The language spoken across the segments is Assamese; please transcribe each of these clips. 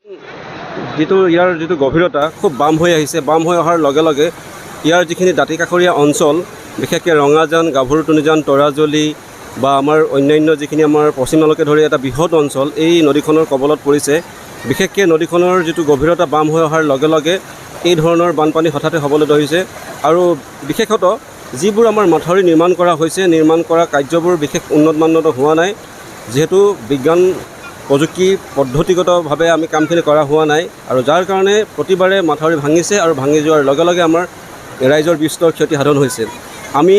ইয়াৰ যিটো গভীৰতা খুব বাম হৈ আহিছে। বাম হৈ অহাৰ লগে লগে ইয়াৰ যিখিনি দাঁতিকাষৰীয়া অঞ্চল, বিশেষকৈ ৰঙাজান, গাভৰুটুনিজান, তৰাজুলি বা আমাৰ অন্যান্য যিখিনি আমাৰ পশ্চিমলৈকে ধৰি এটা বৃহৎ অঞ্চল এই নদীখনৰ কবলত পৰিছে। বিশেষকৈ নদীখনৰ যিটো গভীৰতা বাম হৈ অহাৰ লগে লগে এই ধৰণৰ বানপানী হঠাতে হ'বলৈ ধৰিছে। আৰু বিশেষতঃ যিবোৰ আমাৰ মাথাউৰি নিৰ্মাণ কৰা হৈছে, নিৰ্মাণ কৰা কাৰ্যবোৰ বিশেষ উন্নত মানদণ্ড হোৱা নাই। যিহেতু বিজ্ঞান প্ৰযুক্তি পদ্ধতিগতভাৱে আমি কামখিনি কৰা হোৱা নাই, আৰু যাৰ কাৰণে প্ৰতিবাৰে মাথাউৰি ভাঙিছে আৰু ভাঙি যোৱাৰ লগে লগে আমাৰ ৰাইজৰ বিস্তৰ ক্ষতি সাধন হৈছে। আমি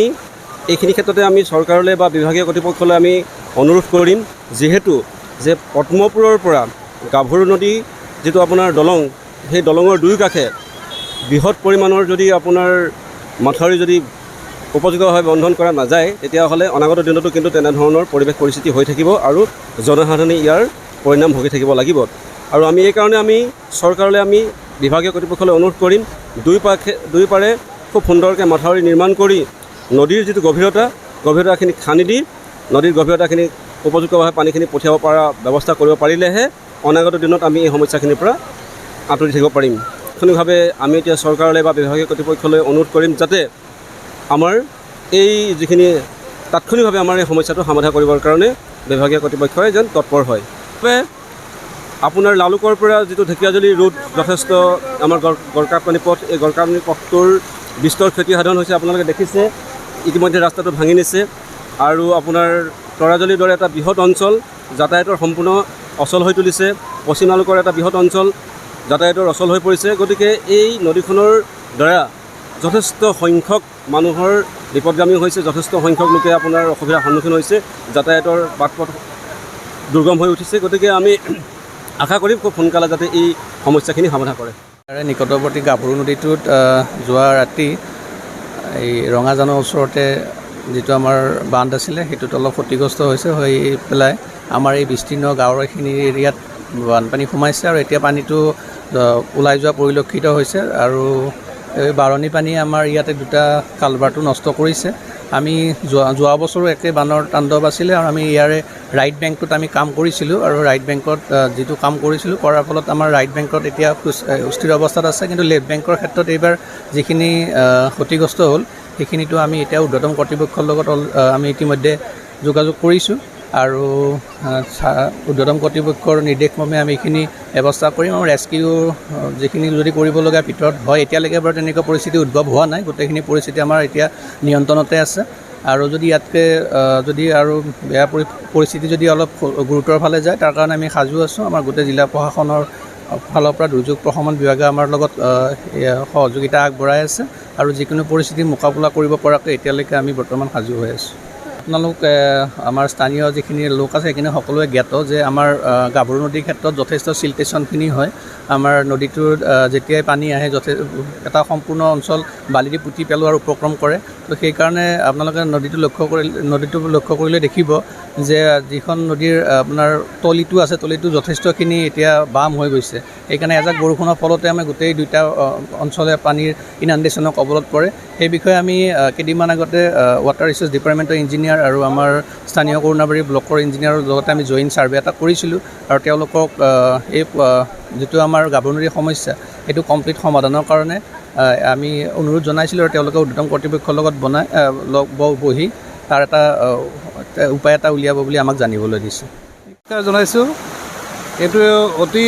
এইখিনি ক্ষেত্ৰতে আমি চৰকাৰলৈ বা বিভাগীয় কৰ্তৃপক্ষলৈ আমি অনুৰোধ কৰিম, যিহেতু যে পদ্মপুৰৰ পৰা গাভৰু নদী যিটো আপোনাৰ দলং, সেই দলঙৰ দুয়ো কাষে বৃহৎ পৰিমাণৰ যদি আপোনাৰ মাথাউৰি যদি উপযুক্তভাৱে বন্ধন কৰা নাযায়, তেতিয়াহ'লে অনাগত দিনতো কিন্তু তেনেধৰণৰ পৰিৱেশ পৰিস্থিতি হৈ থাকিব আৰু জনসাধাৰণে ইয়াৰ পৰিণাম ভুগি থাকিব লাগিব। আৰু আমি এইকাৰণে আমি চৰকাৰলৈ আমি বিভাগীয় কৰ্তৃপক্ষলৈ অনুৰোধ কৰিম, দুই পাৰে খুব সুন্দৰকৈ মাথাউৰি নিৰ্মাণ কৰি নদীৰ যিটো গভীৰতাখিনি খান্দি দি নদীৰ গভীৰতাখিনি উপযুক্তভাৱে পানীখিনি পঠিয়াব পৰা ব্যৱস্থা কৰিব পাৰিলেহে অনাগত দিনত আমি এই সমস্যাখিনিৰ পৰা আঁতৰি থাকিব পাৰিম। তাৎক্ষণিকভাৱে আমি এতিয়া চৰকাৰলৈ বা বিভাগীয় কৰ্তৃপক্ষলৈ অনুৰোধ কৰিম, যাতে আমাৰ এই যিখিনি তাৎক্ষণিকভাৱে আমাৰ এই সমস্যাটো সমাধান কৰিবৰ কাৰণে বিভাগীয় কৰ্তৃপক্ষই যেন তৎপৰ হয়। আপোনাৰ লালুকৰ পৰা যিটো ঢেকীয়াজুলি ৰোড যথেষ্ট আমাৰ গড়কাপ্তানি পথ, এই গড়কাপ্তানি পথটোৰ বিস্তৰ ক্ষতি সাধন হৈছে। আপোনালোকে দেখিছে ইতিমধ্যে ৰাস্তাটো ভাঙি নিছে, আৰু আপোনাৰ তৰাজুলিৰ দৰে এটা বৃহৎ অঞ্চল যাতায়াতৰ সম্পূৰ্ণ অচল হৈ তুলিছে। পশ্চিম লালুকৰ এটা বৃহৎ অঞ্চল যাতায়াতৰ অচল হৈ পৰিছে। গতিকে এই নদীখনৰ দ্বাৰা যথেষ্ট সংখ্যক মানুহৰ বিপদগামী হৈছে, যথেষ্ট সংখ্যক লোকে আপোনাৰ অসুবিধাৰ সন্মুখীন হৈছে, যাতায়াতৰ বাট পথ দুৰ্গম হৈ উঠিছে। গতিকে আমি আশা কৰিম খুব সোনকালে যাতে এই সমস্যাখিনি সমাধান কৰে। নিকটৱৰ্তী গাভৰু নদীটোত যোৱা ৰাতি এই ৰঙাজানৰ ওচৰতে যিটো আমাৰ বান্ধ আছিলে সেইটোত অলপ ক্ষতিগ্ৰস্ত হৈছে। হৈ পেলাই আমাৰ এই বিস্তীৰ্ণ গাঁৱৰ এইখিনি এৰিয়াত বানপানী সোমাইছে, আৰু এতিয়া পানীটো ওলাই যোৱা পৰিলক্ষিত হৈছে। আৰু এই বাৰণি পানীয়ে আমাৰ ইয়াতে দুটা কালভাৰটো নষ্ট কৰিছে। আমি যোৱা বছৰো একে বানৰ তাণ্ডৱ আছিলে, আৰু আমি ইয়াৰে ৰাইট বেংকটোত আমি কাম কৰিছিলোঁ, আৰু ৰাইট বেংকত যিটো কাম কৰিছিলোঁ কৰাৰ ফলত আমাৰ ৰাইট বেংকত এতিয়া সুস্থিৰ অৱস্থাত আছে। কিন্তু লেফ্ট বেংকৰ ক্ষেত্ৰত এইবাৰ যিখিনি ক্ষতিগ্ৰস্ত হ'ল সেইখিনিতো আমি এতিয়া ঊৰ্ধ্বতম কৰ্তৃপক্ষৰ লগত আমি ইতিমধ্যে যোগাযোগ কৰিছোঁ, আৰু ঊৰ্ধ্বতম কৰ্তৃপক্ষৰ নিৰ্দেশমৰ্মে আমি এইখিনি ব্যৱস্থা কৰিম। আৰু ৰেস্কিউ যিখিনি যদি কৰিবলগীয়া ভিতৰত হয়, এতিয়ালৈকে বাৰু তেনেকুৱা পৰিস্থিতি উদ্ভৱ হোৱা নাই। গোটেইখিনি পৰিস্থিতি আমাৰ এতিয়া নিয়ন্ত্ৰণতে আছে। আৰু যদি ইয়াতকৈ যদি আৰু বেয়া পৰিস্থিতি যদি অলপ গুৰুতৰ ফালে যায়, তাৰ কাৰণে আমি সাজু আছোঁ। আমাৰ গোটেই জিলা প্ৰশাসনৰ ফালৰ পৰা দুৰ্যোগ প্ৰশমন বিভাগে আমাৰ লগত সহযোগিতা আগবঢ়াই আছে, আৰু যিকোনো পৰিস্থিতি মোকাবিলা কৰিব পৰাকৈ এতিয়ালৈকে আমি বৰ্তমান সাজু হৈ আছোঁ। আপোনালোক আমাৰ স্থানীয় যিখিনি লোক আছে সেইখিনি সকলোৱে জ্ঞাত যে আমাৰ গাভৰু নদীৰ ক্ষেত্ৰত যথেষ্ট চিলটেশ্যনখিনি হয়। আমাৰ নদীটোৰ যেতিয়াই পানী আহে এটা সম্পূৰ্ণ অঞ্চল বালিদি পুতি পেলোৱাৰ উপক্ৰম কৰে। তো সেইকাৰণে আপোনালোকে নদীটো লক্ষ্য কৰিলে দেখিব যে যিখন নদীৰ আপোনাৰ তলিটো আছে, তলিটো যথেষ্টখিনি এতিয়া বাম হৈ গৈছে। সেইকাৰণে এজাক বৰষুণৰ ফলতে আমি গোটেই দুটা অঞ্চলে পানীৰ ইনাণ্ডেশ্যনৰ কবলত পৰে। সেই বিষয়ে আমি কেইদিনমান আগতে ৱাটাৰ ৰিচোৰ্চ ডিপাৰ্টমেণ্টৰ ইঞ্জিনিয়াৰ আৰু আমাৰ স্থানীয় কৰুণাবাৰী ব্লকৰ ইঞ্জিনিয়াৰৰ লগতে আমি জইণ্ট ছাৰ্ভে এটা কৰিছিলোঁ, আৰু তেওঁলোকক এই যিটো আমাৰ গাভৰু নদীৰ সমস্যা সেইটো কমপ্লিট সমাধানৰ কাৰণে আমি অনুৰোধ জনাইছিলোঁ, আৰু তেওঁলোকে ঊৰ্ধ্বতম কৰ্তৃপক্ষৰ লগত বহি তাৰ এটা উপায় এটা উলিয়াব বুলি আমাক জানিবলৈ দিছে। জনাইছোঁ এইটো অতি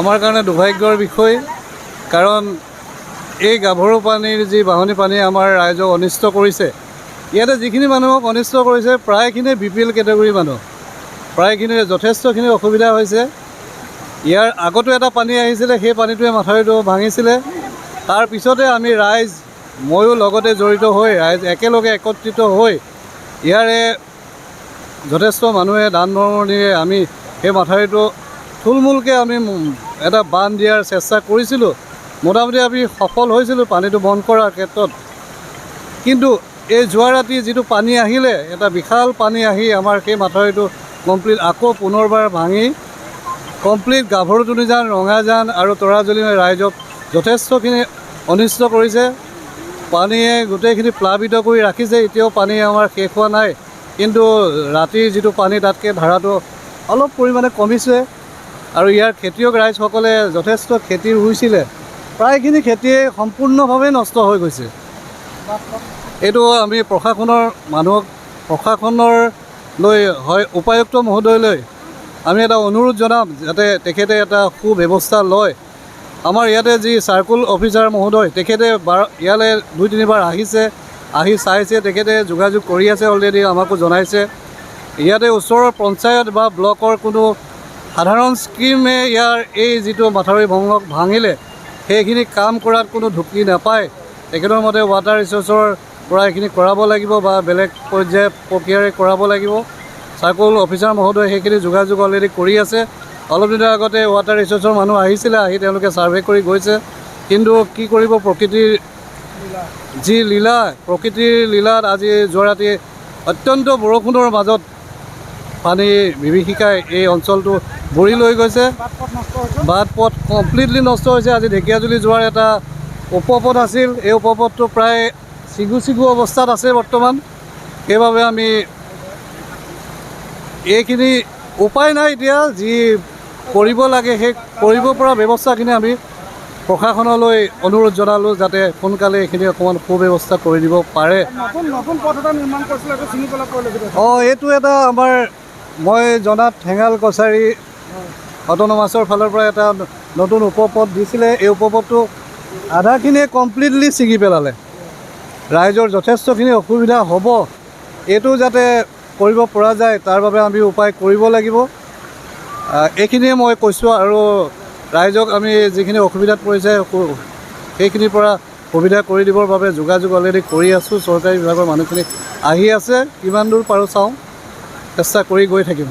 আমাৰ কাৰণে দুৰ্ভাগ্যৰ বিষয়, কাৰণ এই গাভৰু পানীৰ যি বাঢ়নী পানীয়ে আমাৰ ৰাইজক অনিষ্ট কৰিছে। ইয়াতে যিখিনি মানুহক অনিষ্ট কৰিছে প্ৰায়খিনি BPL কেটেগৰীৰ মানুহ, প্ৰায়খিনি যথেষ্টখিনি অসুবিধা হৈছে। ইয়াৰ আগতো এটা পানী আহিছিলে, সেই পানীটোৱে মাথাউৰিটো ভাঙিছিলে। তাৰ পিছতে আমি ৰাইজ, ময়ো লগতে জড়িত হৈ ৰাইজ একেলগে একত্ৰিত হৈ ইয়াৰে যথেষ্ট মানুহে দান বৰঙণিৰে আমি সেই মাথাউৰিটো থুলমূলকৈ আমি এটা বান্ধ দিয়াৰ চেষ্টা কৰিছিলোঁ। মোটামুটি আমি সফল হৈছিলোঁ পানীটো বন্ধ কৰাৰ ক্ষেত্ৰত। কিন্তু এই যোৱা ৰাতি যিটো পানী আহিলে, এটা বিশাল পানী আহি আমাৰ সেই মাথাউৰিটো কমপ্লিট আকৌ পুনৰবাৰ ভাঙি কমপ্লিট গাভৰুটুনিজান, ৰঙাজান আৰু তৰাজুলি ৰাইজক যথেষ্টখিনি অনিষ্ট কৰিছে। পানীয়ে গোটেইখিনি প্লাবিত কৰি ৰাখিছে। এতিয়াও পানী আমাৰ শেষ হোৱা নাই, কিন্তু ৰাতিৰ যিটো পানী তাতকৈ ধাৰাটো অলপ পৰিমাণে কমিছে। আৰু ইয়াৰ খেতিয়ক ৰাইজসকলে যথেষ্ট খেতি ৰুইছিলে, প্ৰায়খিনি খেতিয়ে সম্পূৰ্ণভাৱে নষ্ট হৈ গৈছে। এইটো আমি প্ৰশাসনলৈ হয় উপায়ুক্ত মহোদয়লৈ আমি এটা অনুৰোধ জনাম যাতে তেখেতে এটা সুব্যৱস্থা লয়। আমাৰ ইয়াতে যি চাৰ্কুল অফিচাৰ মহোদয় তেখেতে ইয়ালৈ 2-3 বাৰ আহি চাইছে, তেখেতে যোগাযোগ কৰি আছে, অলৰেডি আমাকো জনাইছে। ইয়াতে ওচৰৰ পঞ্চায়ত বা ব্লকৰ কোনো সাধাৰণ স্কিমে ইয়াৰ এই যিটো মাথাউৰি ভাঙিলে সেইখিনি কাম কৰাত কোনো ঢুকি নাপায়। তেখেতৰ মতে ৱাটাৰ ৰিচোৰ্চৰ পৰা এইখিনি কৰাব লাগিব বা বেলেগ পৰ্যায় প্ৰক্ৰিয়াৰে কৰাব লাগিব। চাৰ্কুল অফিচাৰ মহোদয়ে সেইখিনি যোগাযোগ অলৰেডি কৰি আছে। অলপ দিনৰ আগতে ৱাটাৰ ৰিচোৰ্চৰ মানুহ আহিছিলে, আহি তেওঁলোকে ছাৰ্ভে কৰি গৈছে। কিন্তু কি কৰিব, প্ৰকৃতিৰ যি লীলা, প্ৰকৃতিৰ লীলাত আজি যোৱা ৰাতি অত্যন্ত বৰষুণৰ মাজত পানী বিভীষিকাই এই অঞ্চলটো বুৰি লৈ গৈছে। বাট পথ কমপ্লিটলি নষ্ট হৈছে। আজি ঢেকীয়াজুলি যোৱাৰ এটা উপপথ আছিল, এই উপপথটো প্ৰায় ছিগু অৱস্থাত আছে বৰ্তমান। সেইবাবে আমি এইখিনি উপায় নাই, এতিয়া যি কৰিব লাগে সেই কৰিব পৰা ব্যৱস্থাখিনি আমি প্ৰশাসনলৈ অনুৰোধ জনালোঁ যাতে সোনকালে এইখিনি অকণমান সুব্যৱস্থা কৰি দিব পাৰে। এইটো এটা আমাৰ মই জনাত ঠেঙাল কছাৰী অট'নমাছৰ ফালৰ পৰা এটা নতুন উপপথ দিছিলে। এই উপপথটো আধাখিনিয়ে কমপ্লিটলি ছিগি পেলালে। ৰাইজৰ যথেষ্টখিনি অসুবিধা হ'ব। এইটো যাতে কৰিব পৰা যায় তাৰ বাবে আমি উপায় কৰিব লাগিব। এইখিনিয়ে মই কৈছোঁ। আৰু ৰাইজক আমি যিখিনি অসুবিধাত পৰিছে সেইখিনিৰ পৰা সুবিধা কৰি দিবৰ বাবে যোগাযোগ অলৰেডি কৰি আছোঁ। চৰকাৰী বিভাগৰ মানুহখিনি আহি আছে, কিমান দূৰ পাৰোঁ চাওঁ, চেষ্টা কৰি গৈ থাকিম।